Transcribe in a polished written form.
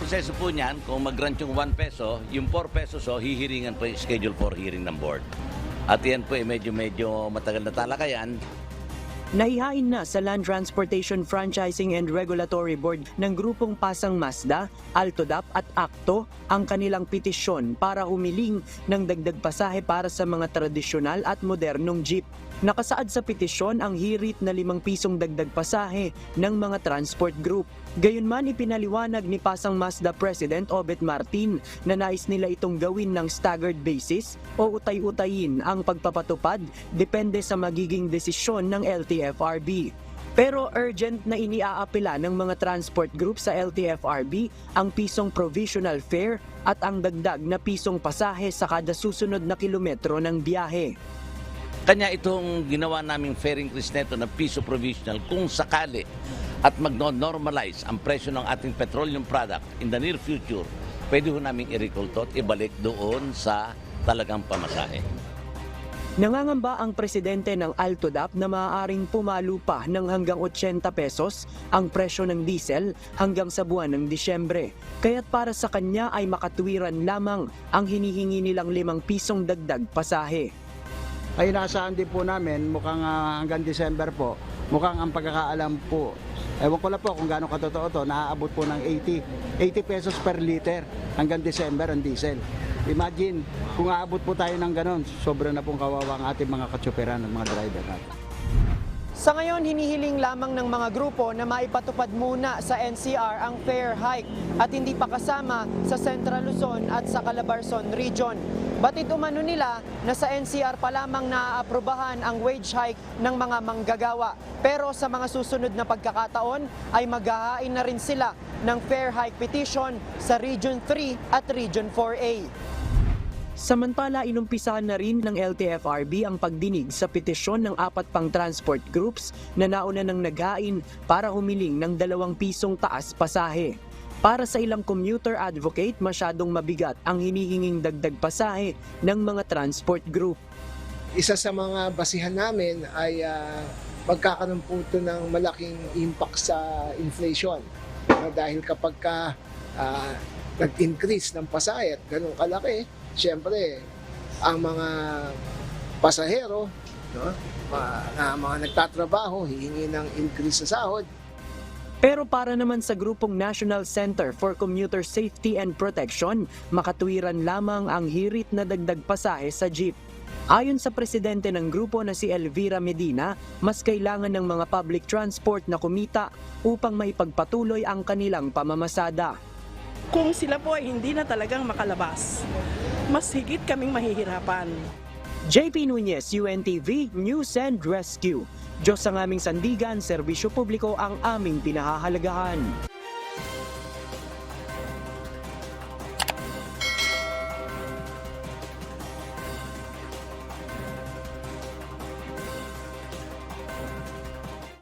proseso po niyan, kung mag-grant yung 1 peso, yung 4 pesos hihiringan po yung schedule for hearing ng board. At yan po medyo matagal na talakayan. Naihain na sa Land Transportation Franchising and Regulatory Board ng grupong Pasang Mazda, Altodap at Akto ang kanilang petisyon para humiling ng dagdag pasahe para sa mga tradisyonal at modernong jeep. Nakasaad sa petisyon ang hirit na 5 pisong dagdag pasahe ng mga transport group. Gayunman ipinaliwanag ni Pasang Mazda President Obet Martin na nais nila itong gawin ng staggered basis o utay-utayin ang pagpapatupad depende sa magiging desisyon ng LTFRB. Pero urgent na iniaapila ng mga transport group sa LTFRB ang pisong provisional fare at ang dagdag na pisong pasahe sa kada susunod na kilometro ng biyahe. Kanya itong ginawa naming fare increase neto na piso provisional kung sakali at mag-normalize ang presyo ng ating petroleum product in the near future, pwede ho namin i-recall to at ibalik doon sa talagang pamasahe. Nangangamba ang presidente ng Altodap na maaaring pumalo pa ng hanggang 80 pesos ang presyo ng diesel hanggang sa buwan ng Disyembre. Kaya't para sa kanya ay makatuwiran lamang ang hinihingi nilang 5 pisong dagdag pasahe. Ay nasaan din po namin, mukhang hanggang December po, mukhang ang pagkakaalam po, ewan ko lang po kung gaano katotoo to, naaabot po ng 80 pesos per liter hanggang December ang diesel. Imagine, kung aabot po tayo ng ganon, sobra na pong kawawa ang ating mga katsuperan at mga driver natin. Sa ngayon, hinihiling lamang ng mga grupo na maipatupad muna sa NCR ang fare hike at hindi pa kasama sa Central Luzon at sa Calabarzon Region. Batid umano nila na sa NCR pa lamang naaaprubahan ang wage hike ng mga manggagawa. Pero sa mga susunod na pagkakataon ay maghahain na rin sila ng fare hike petition sa Region 3 at Region 4A. Samantala, inumpisahan na rin ng LTFRB ang pagdinig sa petisyon ng 4 pang transport groups na nauna ng naghain para humiling ng 2 pisong taas pasahe. Para sa ilang commuter advocate, masyadong mabigat ang hinihinging dagdag pasahe ng mga transport group. Isa sa mga basihan namin ay magkakaroon po ito ng malaking impact sa inflation. Dahil kapag nag-increase ng pasahe at ganun kalaki, siyempre, ang mga pasahero, mga nagtatrabaho, hihingi ng increase sa sahod. Pero para naman sa grupong National Center for Commuter Safety and Protection, makatuwiran lamang ang hirit na dagdag pasahe sa jeep. Ayon sa presidente ng grupo na si Elvira Medina, mas kailangan ng mga public transport na kumita upang maipagpatuloy ang kanilang pamamasada. Kung sila po ay hindi na talagang makalabas, mas higit kaming mahihirapan. JP Nunez, UNTV, News and Rescue. Diyos ang aming sandigan, serbisyo publiko ang aming pinahahalagahan.